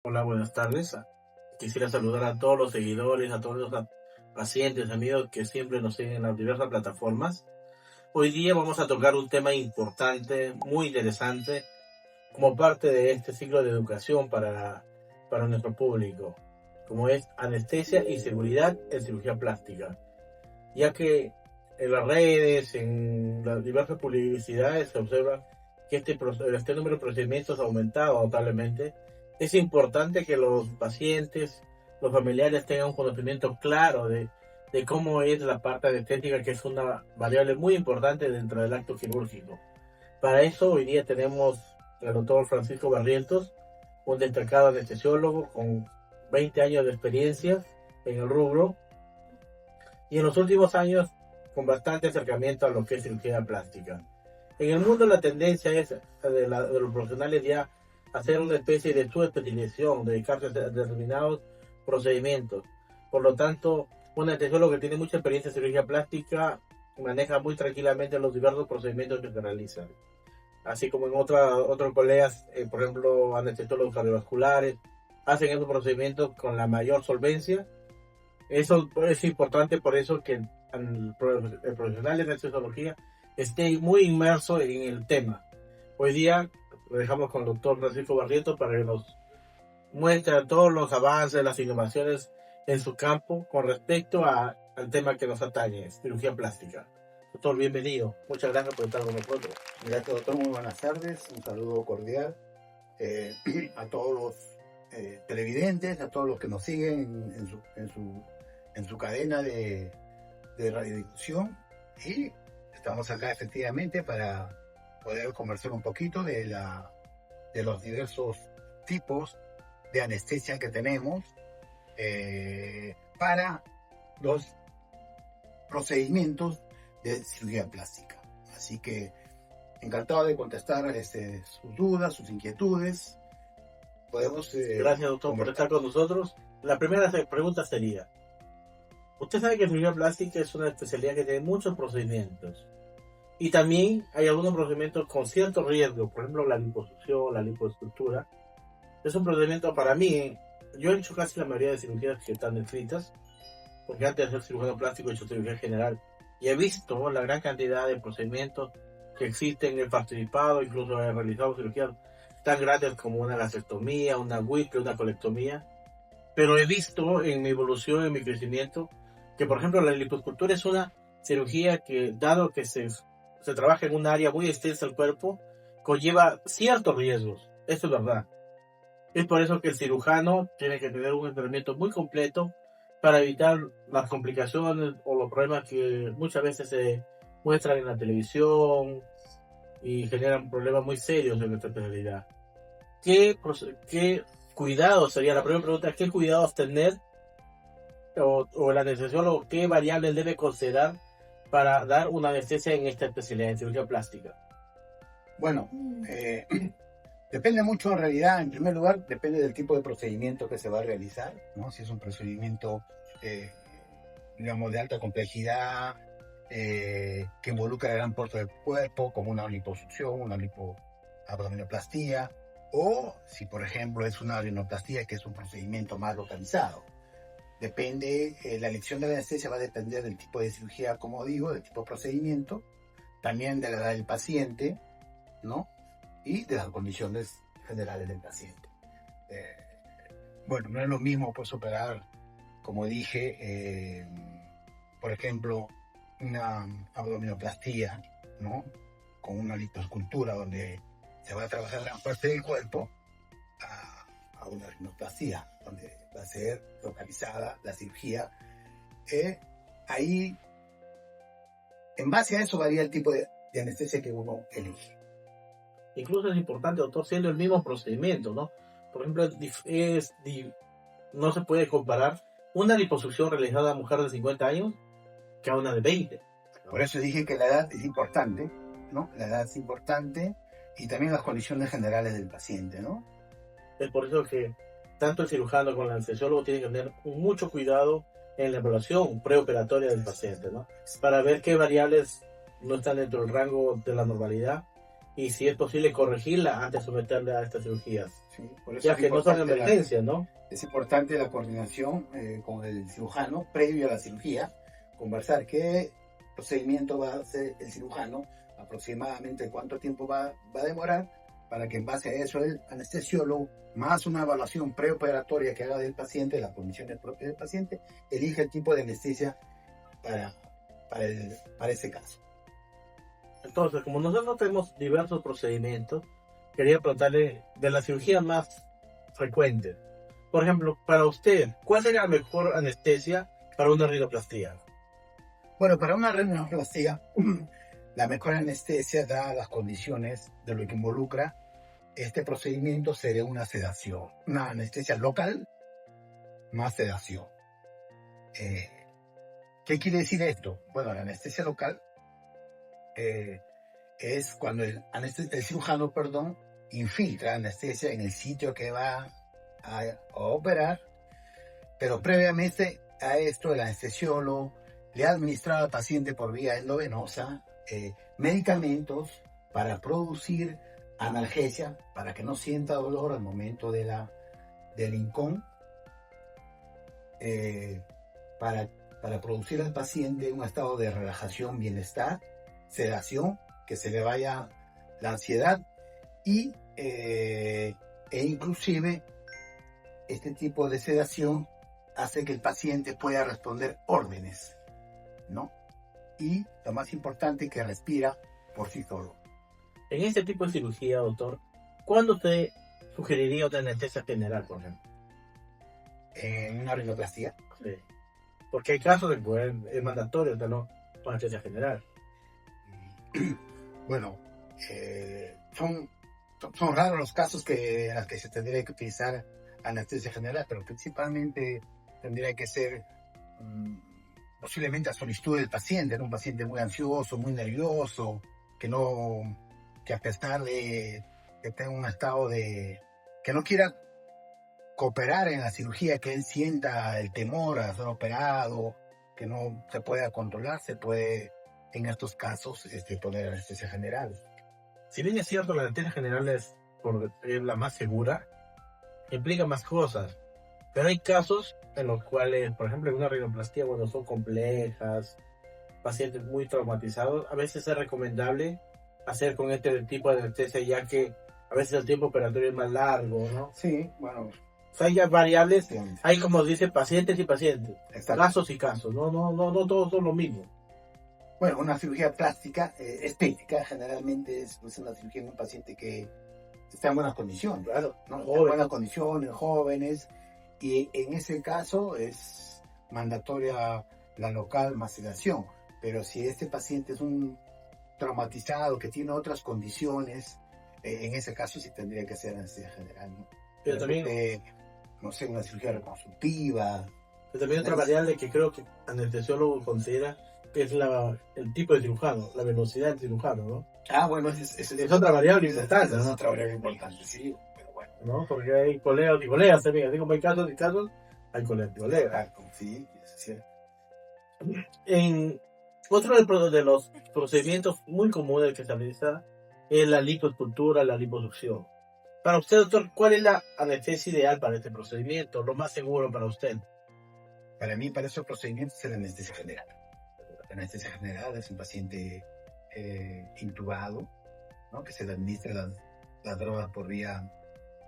Hola, buenas tardes. Quisiera saludar a todos los seguidores, a todos los pacientes, amigos que siempre nos siguen en las diversas plataformas. Hoy día vamos a tocar un tema importante, muy interesante, como parte de este ciclo de educación para nuestro público, como es anestesia y seguridad en cirugía plástica, ya que en las redes, en las diversas publicidades se observa que este número de procedimientos ha aumentado notablemente. Es importante que los pacientes, los familiares tengan un conocimiento claro de cómo es la parte anestésica, que es una variable muy importante dentro del acto quirúrgico. Para eso hoy día tenemos al doctor Francisco Barrientos, un destacado anestesiólogo con 20 años de experiencia en el rubro, y en los últimos años con bastante acercamiento a lo que es cirugía plástica. En el mundo la tendencia es de los profesionales ya hacer una especie de subespecialización, dedicarse a determinados procedimientos. Por lo tanto, un anestesiólogo que tiene mucha experiencia en cirugía plástica maneja muy tranquilamente los diversos procedimientos que se realizan. Así como en otros colegas, por ejemplo, anestesiólogos cardiovasculares, hacen esos procedimientos con la mayor solvencia. Eso es importante, por eso que el profesional de anestesiología esté muy inmerso en el tema. Hoy día lo dejamos con el doctor Francisco Barrientos para que nos muestre todos los avances, las innovaciones en su campo con respecto al tema que nos atañe, cirugía plástica. Doctor, bienvenido. Muchas gracias por estar con nosotros. Gracias, doctor. Muy buenas tardes. Un saludo cordial eh, a todos los televidentes, a todos los que nos siguen en su cadena de radiodifusión. Y estamos acá efectivamente para poder conversar un poquito de los diversos tipos de anestesia que tenemos para los procedimientos de cirugía plástica. Así que encantado de contestar sus dudas, sus inquietudes. Podemos Gracias, doctor, por estar con nosotros. La primera pregunta sería, usted sabe que la cirugía plástica es una especialidad que tiene muchos procedimientos. Y también hay algunos procedimientos con cierto riesgo, por ejemplo la liposucción, la lipoescultura. Es un procedimiento para mí, yo he hecho casi la mayoría de cirugías que están descritas, porque antes de ser cirujano plástico he hecho cirugía general. Y he visto la gran cantidad de procedimientos que existen, he participado, incluso he realizado cirugías tan grandes como una gastrectomía, una Whipple, una colectomía. Pero he visto en mi evolución, en mi crecimiento, que por ejemplo la lipoescultura es una cirugía que, dado que se trabaja en un área muy extensa del cuerpo, conlleva ciertos riesgos. Eso es verdad. Es por eso que el cirujano tiene que tener un entrenamiento muy completo para evitar las complicaciones o los problemas que muchas veces se muestran en la televisión y generan problemas muy serios en nuestra especialidad. ¿Qué cuidados sería la primera pregunta? ¿Qué cuidados tener o el anestesiólogo, qué variables debe considerar para dar una anestesia en esta especialidad, en cirugía plástica? Bueno, depende mucho en realidad. En primer lugar, depende del tipo de procedimiento que se va a realizar, ¿no? Si es un procedimiento, digamos, de alta complejidad, que involucra gran parte del cuerpo, como una liposucción, una lipoabdominoplastía, o si, por ejemplo, es una rinoplastía, que es un procedimiento más localizado. Depende, la elección de la anestesia va a depender del tipo de cirugía, como digo, del tipo de procedimiento, también de la edad del paciente, ¿no? Y de las condiciones generales del paciente. Bueno, no es lo mismo pues operar, como dije, por ejemplo, una abdominoplastía, ¿no? Con una lipoescultura donde se va a trabajar gran parte del cuerpo, a una rinoplastía donde va a ser localizada la cirugía. Ahí, en base a eso varía el tipo de anestesia que uno elige. Incluso es importante, doctor, siendo el mismo procedimiento, ¿no? Por ejemplo, no se puede comparar una liposucción realizada a mujer de 50 años que a una de 20. ¿No? Por eso dije que la edad es importante, ¿no? La edad es importante y también las condiciones generales del paciente, ¿no? Es por eso que tanto el cirujano como el anestesiólogo tienen que tener mucho cuidado en la evaluación preoperatoria del paciente, ¿no? Para ver qué variables no están dentro del rango de la normalidad y si es posible corregirla antes de someterla a estas cirugías. Sí, por eso Ya es que no son importante emergencias, ¿no? es importante la coordinación con el cirujano previo a la cirugía, conversar qué procedimiento va a hacer el cirujano, aproximadamente cuánto tiempo va a demorar, para que en base a eso el anestesiólogo, más una evaluación preoperatoria que haga del paciente, las condiciones propias del paciente, elija el tipo de anestesia para, para ese caso. Entonces, como nosotros tenemos diversos procedimientos, quería preguntarle de la cirugía más frecuente. Por ejemplo, para usted, ¿cuál sería la mejor anestesia para una rinoplastia? Bueno, para una rinoplastia, la mejor anestesia, dadas las condiciones de lo que involucra este procedimiento, sería una sedación, una anestesia local más sedación. ¿Qué quiere decir esto? Bueno, la anestesia local es cuando el cirujano, infiltra anestesia en el sitio que va a operar, pero previamente a esto el anestesiólogo le ha administrado al paciente por vía endovenosa medicamentos para producir analgesia, para que no sienta dolor al momento del hincón, para producir al paciente un estado de relajación, bienestar, sedación, que se le vaya la ansiedad e inclusive este tipo de sedación hace que el paciente pueda responder órdenes, ¿no? Y lo más importante, que respira por sí solo. En este tipo de cirugía, doctor, ¿cuándo usted sugeriría una anestesia general, por ejemplo? En una rinoplastia. Sí. Porque hay casos en que es mandatorio tener una anestesia general. Bueno, son raros los casos en los que se tendría que utilizar anestesia general, pero principalmente tendría que ser posiblemente a solicitud del paciente, ¿no? Un paciente muy ansioso, muy nervioso, que a pesar de que tenga un estado que no quiera cooperar en la cirugía, que él sienta el temor a ser operado, que no se pueda controlar, se puede en estos casos poner anestesia general. Si bien es cierto, la anestesia general es la más segura, implica más cosas, pero hay casos en los cuales, por ejemplo, en una rinoplastia, cuando son complejas, pacientes muy traumatizados, a veces es recomendable hacer con este tipo de anestesia, ya que a veces el tiempo operatorio es más largo, ¿no? Sí, bueno. O sea, hay ya variables, Sí. hay, como dice, pacientes y pacientes, Exacto. casos y casos, no todos son lo mismo. Bueno, una cirugía plástica, estética, generalmente es una cirugía en un paciente que está en buenas condiciones, Claro, ¿no? joven. En buenas condiciones, jóvenes, y en ese caso es mandatoria la local más sedación. Pero si este paciente es un traumatizado que tiene otras condiciones, en ese caso sí tendría que ser anestesia general, ¿no? Pero también, no sé, una cirugía reconstructiva. pero también otra variable que creo que el anestesiólogo considera que es el tipo de cirujano, la velocidad del cirujano, ¿no? Ah, bueno, es otra variable importante, es ¿no? otra variable importante, sí, pero bueno. ¿No? Porque hay colegas y colegas también, así como hay casos y casos, hay colegas y colegas. Exacto, sí, es cierto. En otro de los procedimientos muy comunes que se realiza es la lipoescultura, la liposucción. Para usted, doctor, ¿cuál es la anestesia ideal para este procedimiento? Lo más seguro para usted. Para mí, para esos procedimientos, es la anestesia general. La anestesia general es un paciente intubado, ¿no? Que se le administra la droga por vía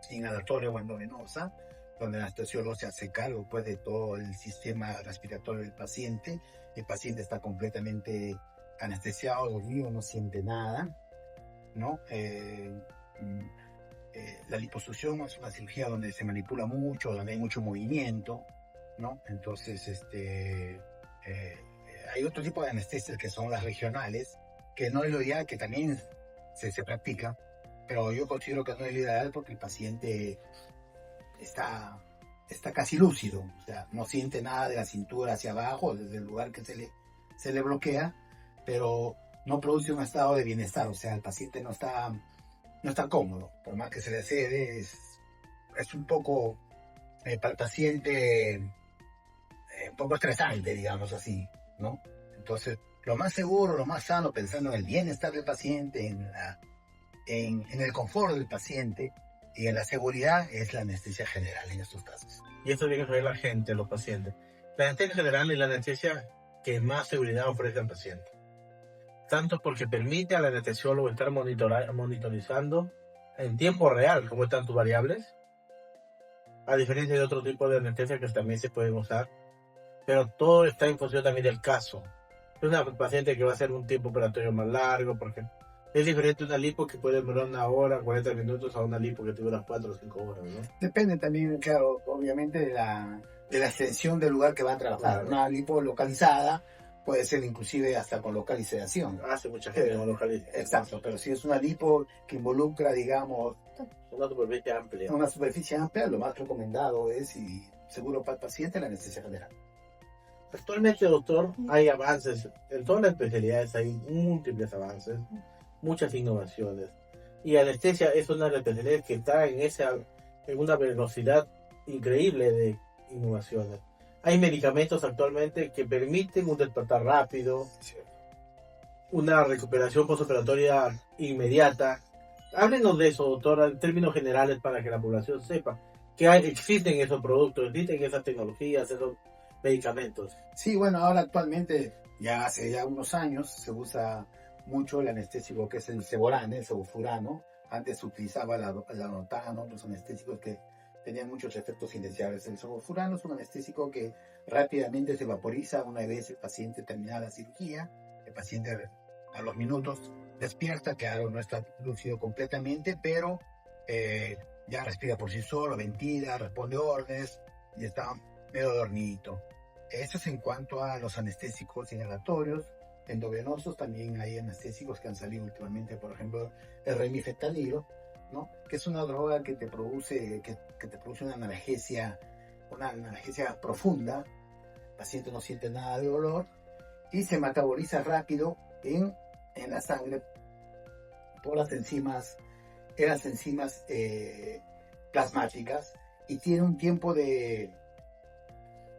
inhalatoria o endovenosa, donde el anestesiólogo se hace cargo, pues, de todo el sistema respiratorio del paciente. El paciente está completamente anestesiado, dormido, no siente nada, ¿no? La liposucción es una cirugía donde se manipula mucho, donde hay mucho movimiento, ¿no? Entonces, hay otro tipo de anestesias que son las regionales, que no es lo ideal, que también se practica, pero yo considero que no es lo ideal porque el paciente está casi lúcido, o sea, no siente nada de la cintura hacia abajo, desde el lugar que se le bloquea, pero no produce un estado de bienestar, o sea, el paciente no está cómodo, por más que se le cede, es un poco, para el paciente, un poco estresante, digamos así, ¿no? Entonces, lo más seguro, lo más sano, pensando en el bienestar del paciente, en el confort del paciente y en la seguridad es la anestesia general en estos casos. Y esto tiene que saber la gente, los pacientes. La anestesia general es la anestesia que más seguridad ofrece al paciente. Tanto porque permite al anestesiólogo estar monitorizando en tiempo real cómo están tus variables, a diferencia de otro tipo de anestesia que también se pueden usar, pero todo está en función también del caso. Es una paciente que va a hacer un tiempo operatorio más largo, porque es diferente una lipo que puede durar 1 hora, 40 minutos, a una lipo que te dura 4 o 5 horas, ¿no? Depende también, claro, obviamente de la extensión del lugar que va a trabajar. Claro. Una lipo localizada puede ser inclusive hasta con localización. Hace mucha gente no localiza. Exacto, pero si es una lipo que involucra, digamos, Una superficie amplia. una superficie amplia, lo más recomendado es, y seguro para el paciente, la anestesia general. Actualmente, doctor, hay avances en todas las especialidades, hay múltiples avances, muchas innovaciones. Y anestesia es una de las especialidades que está en una velocidad increíble de innovaciones. Hay medicamentos actualmente que permiten un despertar rápido, una recuperación postoperatoria inmediata. Háblenos de eso, doctora, en términos generales para que la población sepa que existen esos productos, existen esas tecnologías, esos medicamentos. Sí, bueno, ahora actualmente, ya hace ya unos años, se usa mucho el anestésico que es el Ceborane, el Sevofurano. Antes se utilizaba el Alotano, los anestésicos que tenían muchos efectos indeseables. El Sevofurano es un anestésico que rápidamente se vaporiza una vez el paciente termina la cirugía. El paciente a los minutos despierta, claro, no está lúcido completamente, pero ya respira por sí solo, ventila, responde órdenes y está medio dormidito. Eso es en cuanto a los anestésicos inhalatorios. Endovenosos también hay anestésicos que han salido últimamente, por ejemplo el remifentanilo, ¿no? Que es una droga que te produce una analgesia profunda. El paciente no siente nada de dolor y se metaboliza rápido en la sangre por las enzimas plasmáticas, y tiene un tiempo de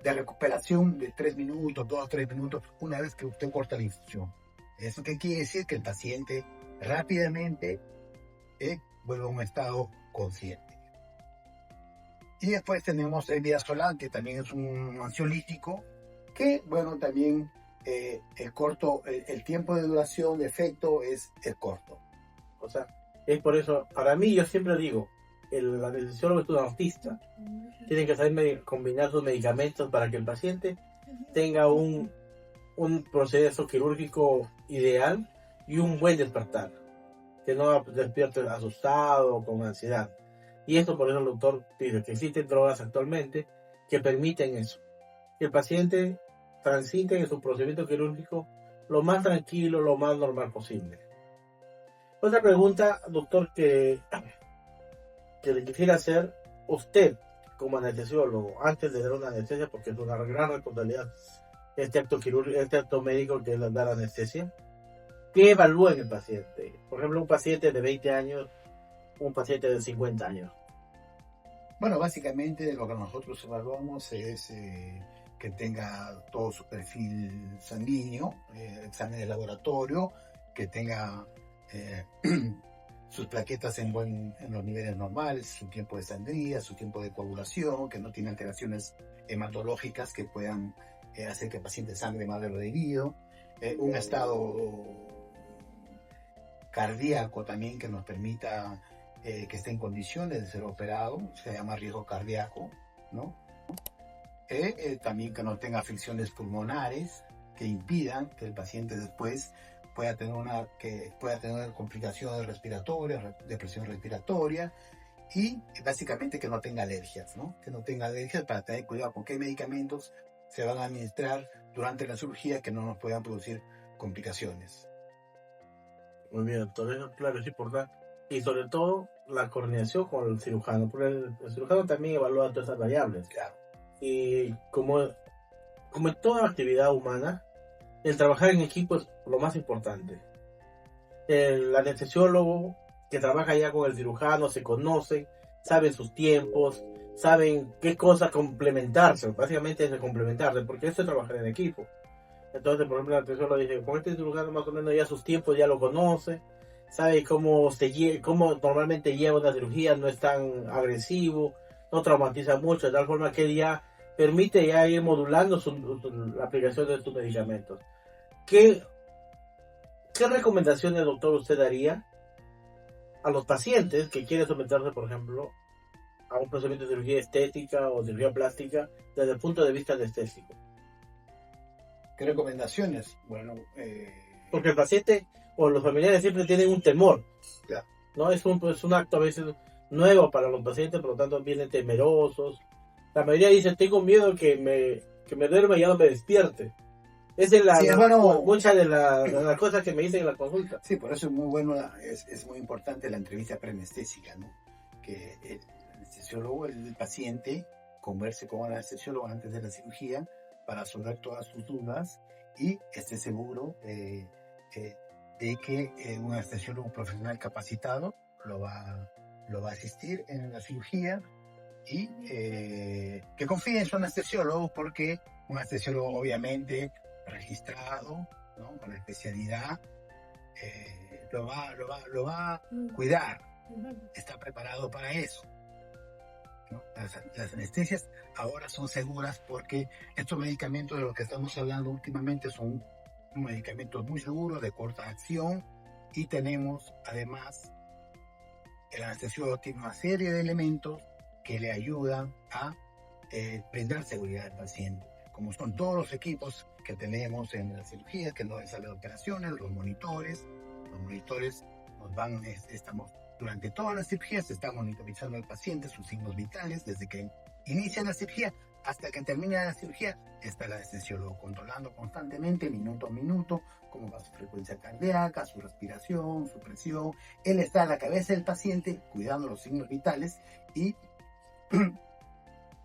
recuperación de 3 minutos, 2 o 3 minutos, una vez que usted corta la infusión. ¿Eso qué quiere decir? Que el paciente rápidamente vuelve a un estado consciente. Y después tenemos el midazolam, que también es un ansiolítico, que, bueno, también el tiempo de duración de efecto es corto. O sea, es por eso, para mí, yo siempre digo, el anestesiólogo es un artista. Tiene que saber combinar sus medicamentos para que el paciente tenga un proceso quirúrgico ideal y un buen despertar. Que no despierte asustado o con ansiedad. Y esto por eso el doctor dice que existen drogas actualmente que permiten eso. Que el paciente transite en su procedimiento quirúrgico lo más tranquilo, lo más normal posible. Otra pregunta, doctor, que le quisiera hacer, usted como anestesiólogo, antes de dar una anestesia, porque es una gran responsabilidad este acto quirúrgico, este acto médico que es dar anestesia, ¿qué evalúa en el paciente? Por ejemplo, un paciente de 20 años, un paciente de 50 años. Bueno, básicamente lo que nosotros evaluamos es que tenga todo su perfil sanguíneo, examen de laboratorio, que tenga sus plaquetas en los niveles normales, su tiempo de sangría, su tiempo de coagulación, que no tiene alteraciones hematológicas que puedan hacer que el paciente sangre más de lo debido, un estado cardíaco también que nos permita que esté en condiciones de ser operado, se llama riesgo cardíaco, ¿no? También que no tenga afecciones pulmonares que impidan que el paciente después pueda tener complicaciones respiratorias, depresión respiratoria, y básicamente que no tenga alergias, ¿no? Que no tenga alergias, para tener cuidado con qué medicamentos se van a administrar durante la cirugía que no nos puedan producir complicaciones. Muy bien, entonces, claro, es importante. Y sobre todo, la coordinación con el cirujano, porque el cirujano también evalúa todas esas variables. Claro. Y como en toda actividad humana, el trabajar en equipo es lo más importante. El anestesiólogo que trabaja ya con el cirujano se conoce, saben sus tiempos, saben qué cosas complementarse. Básicamente es complementarse, porque eso es trabajar en equipo. Entonces, por ejemplo, el anestesiólogo dice, con este cirujano más o menos ya sus tiempos ya lo conoce, sabe cómo normalmente lleva una cirugía, no es tan agresivo, no traumatiza mucho, de tal forma que él ya permite ya ir modulando la aplicación de sus medicamentos. ¿Qué recomendaciones, doctor, usted daría a los pacientes que quieren someterse, por ejemplo, a un procedimiento de cirugía estética o cirugía plástica desde el punto de vista anestésico? ¿Qué recomendaciones? Bueno, porque el paciente o los familiares siempre tienen un temor, claro. ¿no? Es un acto a veces nuevo para los pacientes, por lo tanto vienen temerosos. La mayoría dice, tengo miedo que me duerma y ya no me despierte. Esa es muchas de las cosas que me dicen en la consulta. Sí, por eso es muy bueno, es muy importante la entrevista preanestésica, ¿no? Que el anestesiólogo, el paciente, converse con el anestesiólogo antes de la cirugía para resolver todas sus dudas y esté seguro de que un anestesiólogo profesional capacitado lo va a asistir en la cirugía y que confíe en su anestesiólogo, porque un anestesiólogo obviamente registrado, ¿no? Con la especialidad, lo va a cuidar, está preparado para eso, ¿no? Las anestesias ahora son seguras porque estos medicamentos de los que estamos hablando últimamente son medicamentos muy seguros, de corta acción, y tenemos además, el anestesiólogo tiene una serie de elementos que le ayudan a brindar seguridad al paciente, como son todos los equipos que tenemos en la cirugía, que no es sala de operaciones, los monitores estamos durante toda la cirugía, se está monitorizando al paciente, sus signos vitales, desde que inicia la cirugía hasta que termina la cirugía, está el anestesiólogo controlando constantemente, minuto a minuto, cómo va su frecuencia cardíaca, su respiración, su presión. Él está a la cabeza del paciente, cuidando los signos vitales y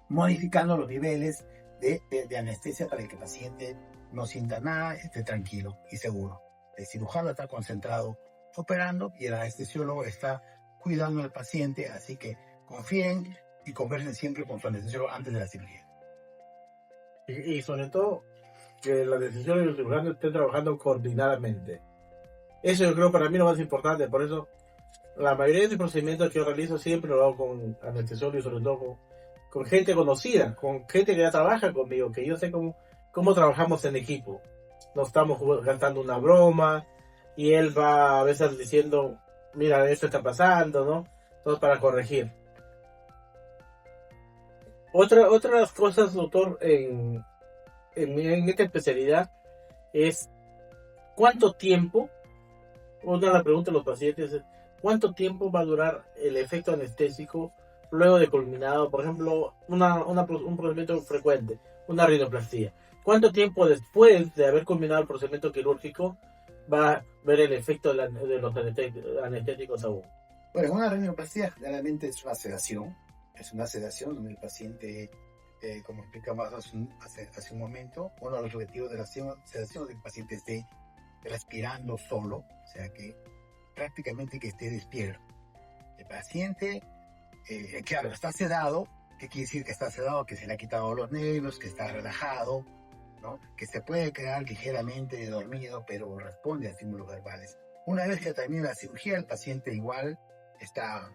modificando los niveles de anestesia para que el paciente no sienta nada, esté tranquilo y seguro. El cirujano está concentrado operando y el anestesiólogo está cuidando al paciente, así que confíen y conversen siempre con su anestesiólogo antes de la cirugía. Y sobre todo, que la anestesiólogo y el cirujano estén trabajando coordinadamente. Eso yo creo para mí lo más importante, por eso la mayoría de los procedimientos que yo realizo siempre lo hago con anestesiólogo y sobre todo con gente conocida, con gente que ya trabaja conmigo, que yo sé cómo trabajamos en equipo. No estamos gastando una broma y él va a veces diciendo, mira, esto está pasando, ¿no? Todo para corregir. Otras cosas, doctor, en esta especialidad es ¿cuánto tiempo? Una de las preguntas de los pacientes es ¿cuánto tiempo va a durar el efecto anestésico luego de culminado, por ejemplo, un procedimiento frecuente, una rinoplastía? ¿Cuánto tiempo después de haber culminado el procedimiento quirúrgico va a ver el efecto de los anestéticos aún? Bueno, una rinoplastía generalmente es una sedación donde el paciente, como explicamos hace un momento, uno de los objetivos de la sedación es que el paciente esté respirando solo, o sea que prácticamente que esté despierto. El paciente, claro, está sedado. ¿Qué quiere decir que está sedado? Que se le ha quitado los nervios, que está relajado, ¿no? Que se puede quedar ligeramente dormido, pero responde a estímulos verbales. Una vez que termina la cirugía, el paciente igual está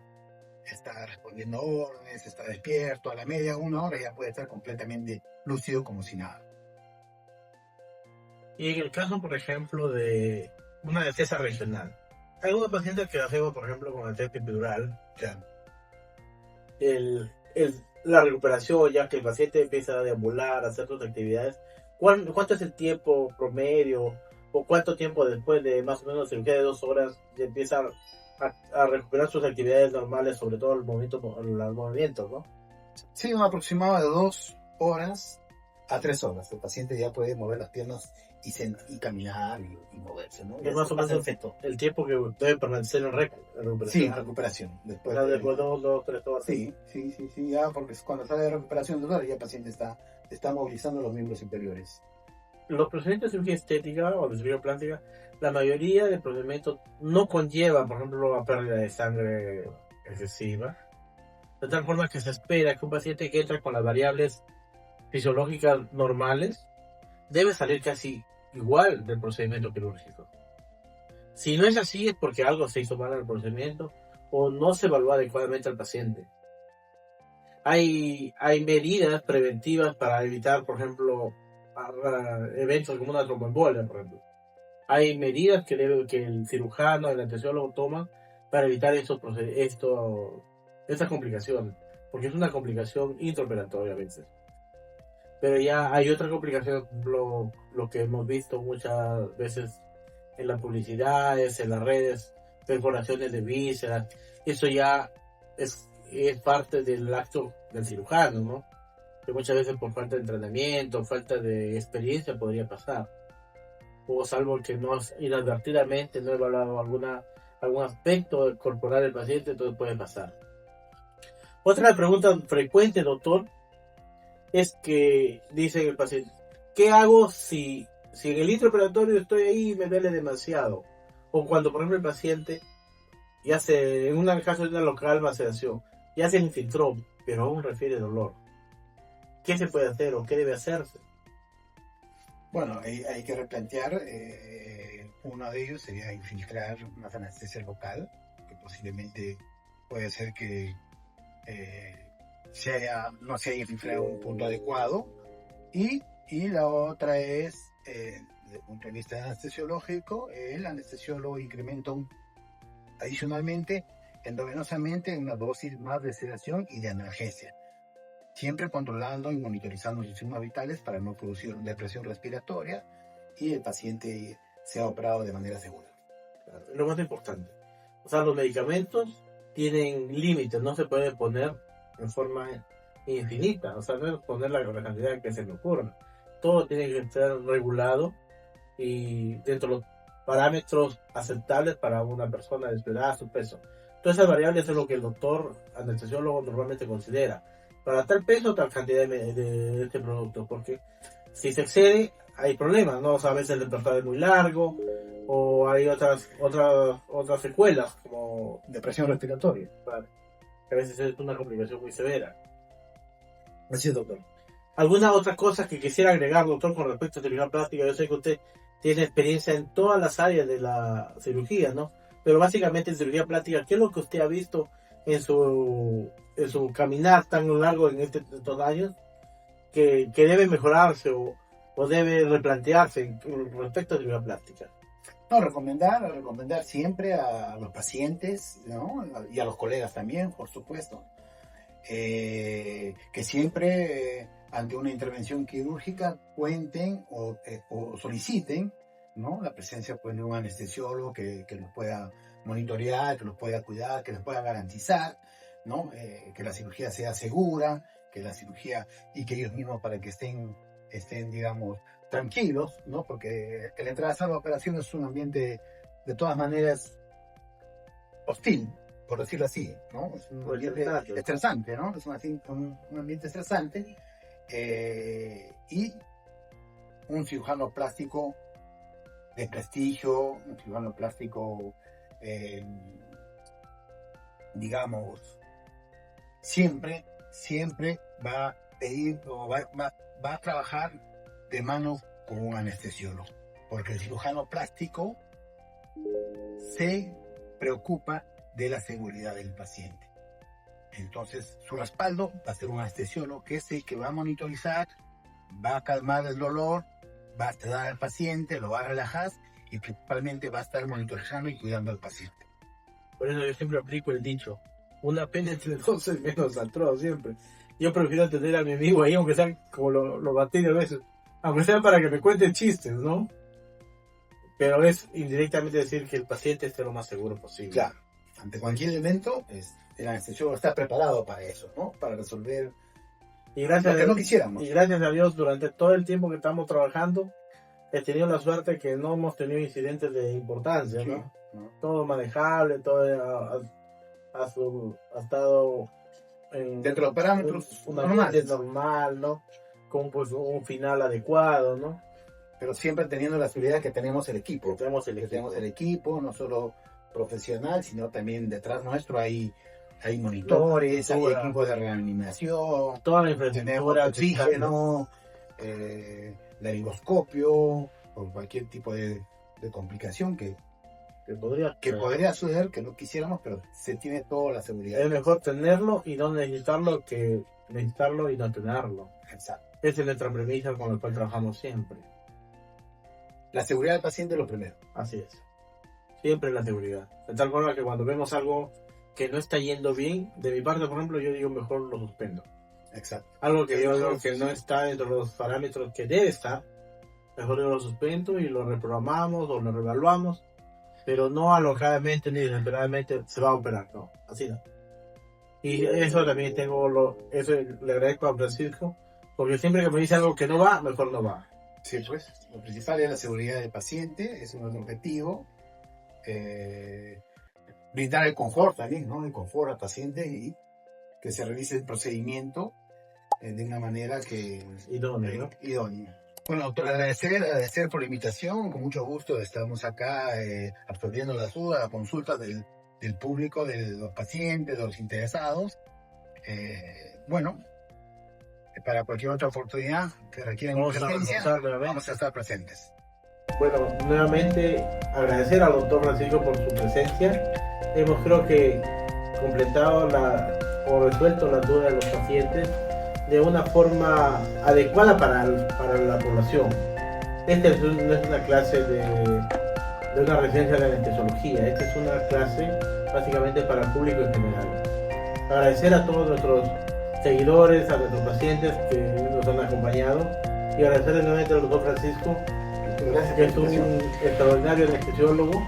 respondiendo órdenes, está despierto. A la media, una hora ya puede estar completamente lúcido como si nada. Y en el caso, por ejemplo, de una anestesia regional, hay algunos pacientes que hacemos, por ejemplo, con anestesia epidural, Claro. La recuperación, ya que el paciente empieza a deambular, a hacer sus actividades, ¿cuánto es el tiempo promedio o cuánto tiempo después de más o menos cirugía de 2 horas ya empieza a recuperar sus actividades normales, sobre todo los movimientos, ¿no? Sí, un aproximado de 2 horas a 3 horas. El paciente ya puede mover las piernas y caminar y moverse, ¿no? Es más o menos el tiempo que debe permanecer en recuperación. Sí, en recuperación. Después de 2 3 horas. Sí, ya, porque cuando sale de recuperación de dolor, ya el paciente está movilizando los miembros inferiores. Los procedimientos de cirugía estética o de cirugía plástica, la mayoría de procedimientos no conllevan, por ejemplo, la pérdida de sangre excesiva, de tal forma que se espera que un paciente que entra con las variables fisiológicas normales debe salir casi igual del procedimiento quirúrgico. Si no es así, es porque algo se hizo mal en el procedimiento o no se evaluó adecuadamente al paciente. Hay medidas preventivas para evitar, por ejemplo, eventos como una tromboembolia, por ejemplo. Hay medidas que el cirujano, el anestesiólogo toman para evitar estas complicaciones, porque es una complicación intraoperatoria a veces. Pero ya hay otra complicación, lo que hemos visto muchas veces en las publicidades, en las redes, perforaciones de vísceras. Eso ya es parte del acto del cirujano, ¿no? Que muchas veces por falta de entrenamiento, falta de experiencia podría pasar. O salvo que no inadvertidamente no he evaluado algún aspecto corporal del paciente, todo puede pasar. Otra pregunta frecuente, doctor, es que dice el paciente, ¿qué hago si en el intraoperatorio estoy ahí y me duele demasiado? O cuando, por ejemplo, el paciente en un caso de una local maceración, ya se infiltró, pero aún refiere dolor. ¿Qué se puede hacer o qué debe hacerse? Bueno, hay que replantear. Uno de ellos sería infiltrar una anestesia local, que posiblemente puede ser que no se haya infiltrado en un punto adecuado. Y la otra es, desde el punto de vista anestesiológico, el anestesiólogo incrementa adicionalmente endovenosamente una dosis más de sedación y de analgesia, siempre controlando y monitorizando sus signos vitales para no producir depresión respiratoria y el paciente sea operado de manera segura. Lo más importante. O sea, los medicamentos tienen límites, no se pueden poner en forma infinita, o sea, no es poner la cantidad que se me ocurra. Todo tiene que estar regulado y dentro de los parámetros aceptables para una persona de su edad, su peso. Todas esas variables es lo que el doctor anestesiólogo normalmente considera. Para tal peso, tal cantidad de este producto, porque si se excede, hay problemas, ¿no? O sea, a veces el despertar es muy largo, o hay otras secuelas, como depresión respiratoria. Vale. Que a veces es una complicación muy severa. Así es, doctor. ¿Alguna otra cosa que quisiera agregar, doctor, con respecto a cirugía plástica? Yo sé que usted tiene experiencia en todas las áreas de la cirugía, ¿no? Pero básicamente en cirugía plástica, ¿qué es lo que usted ha visto en su caminar tan largo en estos años que debe mejorarse o debe replantearse respecto a cirugía plástica? No, recomendar siempre a los pacientes, ¿no? Y a los colegas también, por supuesto, que siempre ante una intervención quirúrgica cuenten o soliciten, ¿no? La presencia pues, de un anestesiólogo que los pueda monitorear, que los pueda cuidar, que les pueda garantizar, ¿no? Que la cirugía sea segura, que la cirugía y que ellos mismos para que estén digamos, tranquilos, ¿no? Porque la entrada a sala de operaciones es un ambiente de todas maneras hostil, por decirlo así, ¿no? Es un ambiente estresante, ¿no? Es un ambiente estresante y un cirujano plástico de prestigio, un cirujano plástico, digamos, siempre va a pedir o va a trabajar de mano con un anestesiólogo, porque el cirujano plástico se preocupa de la seguridad del paciente. Entonces, su respaldo va a ser un anestesiólogo que es el que va a monitorizar, va a calmar el dolor, va a sedar al paciente, lo va a relajar y principalmente va a estar monitorizando y cuidando al paciente. Por eso yo siempre aplico el dicho, una pena entre dos es menos atroz siempre. Yo prefiero tener a mi amigo ahí, aunque sea como lo batí de veces, aunque sea para que me cuente chistes, ¿no? Pero es indirectamente decir que el paciente esté lo más seguro posible. Claro, ante cualquier evento, el anestesiólogo está preparado para eso, ¿no? Para resolver lo que no quisiéramos. Y gracias a Dios, durante todo el tiempo que estamos trabajando, he tenido la suerte que no hemos tenido incidentes de importancia, ¿no? Todo manejable, todo ha estado dentro de los parámetros normal, ¿no? Con pues un final adecuado, ¿no? Pero siempre teniendo la seguridad que tenemos el equipo. Tenemos el equipo, no solo profesional, sino también detrás nuestro hay monitores, hay equipos de reanimación, toda la infraestructura, oxígeno, laringoscopio, o cualquier tipo de complicación que que podría suceder, que no quisiéramos, pero se tiene toda la seguridad. Es mejor tenerlo y no necesitarlo que necesitarlo y no tenerlo. Exacto. Esa es nuestra premisa con la cual trabajamos siempre. La seguridad del paciente es lo primero. Así es. Siempre la seguridad. De tal forma que cuando vemos algo que no está yendo bien, de mi parte, por ejemplo, yo digo mejor lo suspendo. Exacto. Algo que yo veo que no está dentro de los parámetros que debe estar, mejor yo lo suspendo y lo reprogramamos o lo reevaluamos, pero no alocadamente ni desesperadamente se va a operar, no, así no. Y eso también eso le agradezco a Francisco, porque siempre que me dice algo que no va, mejor no va. Sí, pues, lo principal es la seguridad del paciente, es un objetivo. Brindar el confort también, ¿no? El confort al paciente y que se realice el procedimiento de una manera que Idónea, ¿no? idónea. Bueno, doctor, agradecer por la invitación. Con mucho gusto estamos acá absorbiendo las dudas, las consultas del público, de los pacientes, de los interesados. Bueno, para cualquier otra oportunidad que requiera asistencia, vamos a estar presentes. Bueno, nuevamente agradecer al doctor Francisco por su presencia. Hemos creo que completado o resuelto las dudas de los pacientes de una forma adecuada para la población. Esta no es una clase de una residencia de anestesiología, esta es una clase básicamente para el público en general. Agradecer a todos nuestros seguidores, a nuestros pacientes que nos han acompañado y agradecer nuevamente al doctor Francisco, que es un extraordinario anestesiólogo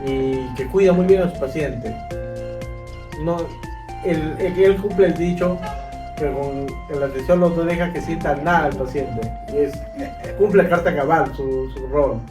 y que cuida muy bien a sus pacientes. Él cumple el dicho que con el anestesiólogo no deja que sienta nada al paciente, y cumple carta cabal su rol.